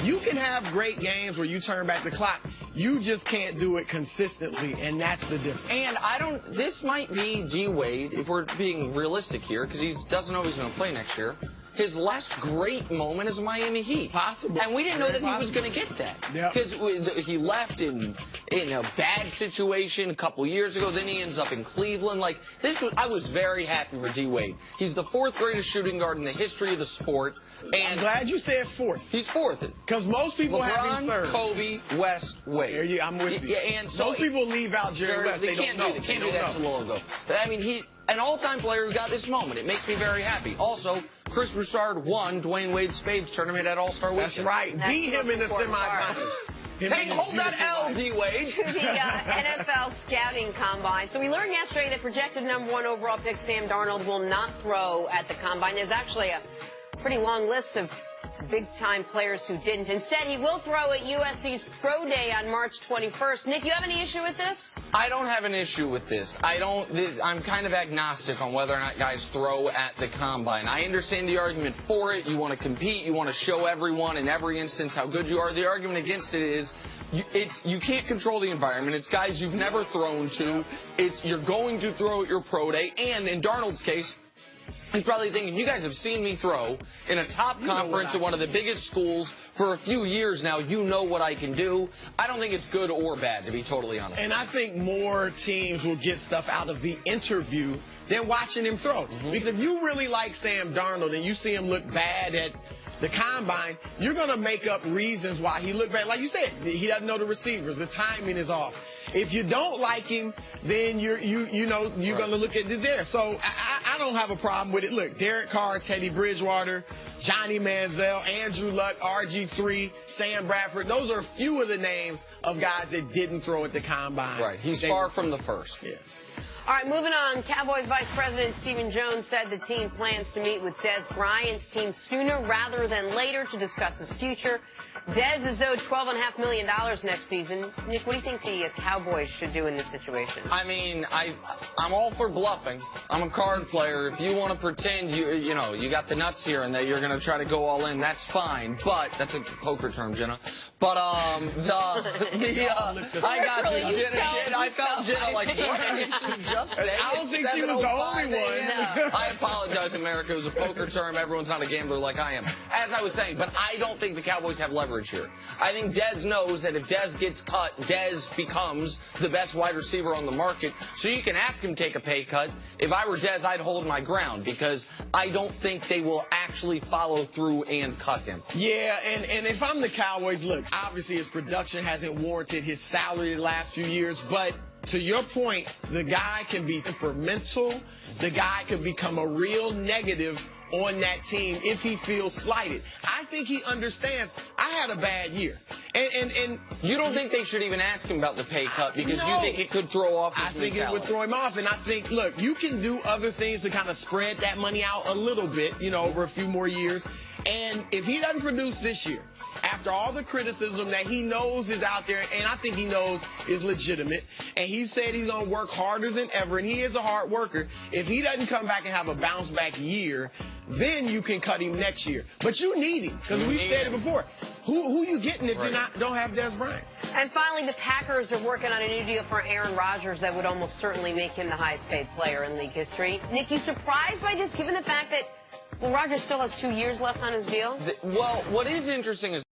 You can have great games where you turn back the clock. You just can't do it consistently, and that's the difference. And this might be D-Wade, if we're being realistic here, because he doesn't know he's going to play next year. His last great moment is Miami Heat. Possible. And we didn't know that he was going to get that. Because he left in a bad situation a couple years ago. Then he ends up in Cleveland. I was very happy for D-Wade. He's the fourth greatest shooting guard in the history of the sport. And I'm glad you said fourth. He's fourth. Because most people have him third. Kobe, West, Wade. I'm with you. Yeah, and so most people leave out Jerry West. They can't do That's right. Beat him in the semifinals. Hold that L, D-Wade. To the NFL scouting combine. So we learned yesterday that projected #1 overall pick Sam Darnold will not throw at the combine. There's actually a pretty long list of big-time players who didn't. Instead, he will throw at USC's Pro Day on March 21st. Nick, you have any issue with this? I don't have an issue with this. I'm kind of agnostic on whether or not guys throw at the combine. I understand the argument for it. You want to compete. You want to show everyone in every instance how good you are. The argument against it is you can't control the environment. It's guys you've never thrown to. You're going to throw at your Pro Day. And in Darnold's case, he's probably thinking, you guys have seen me throw in a top conference at one of the biggest schools for a few years now. You know what I can do. I don't think it's good or bad, to be totally honest. And I think more teams will get stuff out of the interview than watching him throw. Because if you really like Sam Darnold and you see him look bad at the combine, you're going to make up reasons why he looked bad. Like you said, he doesn't know the receivers. The timing is off. If you don't like him, then you're going to look at it there. So I don't have a problem with it. Look, Derek Carr, Teddy Bridgewater, Johnny Manziel, Andrew Luck, RG3, Sam Bradford. Those are a few of the names of guys that didn't throw at the combine. Right. He's far from the first. Yeah. All right, moving on. Cowboys Vice President Stephen Jones said the team plans to meet with Dez Bryant's team sooner rather than later to discuss his future. Dez is owed $12.5 million next season. Nick, what do you think the Cowboys should do in this situation? I mean, I'm all for bluffing. I'm a card player. If you want to pretend you got the nuts here and that you're going to try to go all in, that's fine. But that's a poker term, Jenna. But I got you, Jenna. I felt Jenna like, what are you just saying? I don't think she was the only one. I apologize, America. It was a poker term. Everyone's not a gambler like I am. As I was saying, but I don't think the Cowboys have leverage here. I think Dez knows that if Dez gets cut, Dez becomes the best wide receiver on the market. So you can ask him to take a pay cut. If I were Dez, I'd hold my ground because I don't think they will actually follow through and cut him. Yeah, and if I'm the Cowboys, look, obviously his production hasn't warranted his salary the last few years, but to your point, the guy can be temperamental. The guy could become a real negative on that team if he feels slighted. I think he understands, I had a bad year. And you don't think they should even ask him about the pay cut because you think it could throw off his mentality? I think it would throw him off. And I think, look, you can do other things to kind of spread that money out a little bit, over a few more years. And if he doesn't produce this year, after all the criticism that he knows is out there, and I think he knows is legitimate, and he said he's going to work harder than ever, and he is a hard worker, if he doesn't come back and have a bounce-back year, then you can cut him next year. But you need him, because we said it before. Who you getting if you don't have Dez Bryant? And finally, the Packers are working on a new deal for Aaron Rodgers that would almost certainly make him the highest-paid player in league history. Nick, you surprised by this, given the fact that Rodgers still has 2 years left on his deal? Well, what is interesting is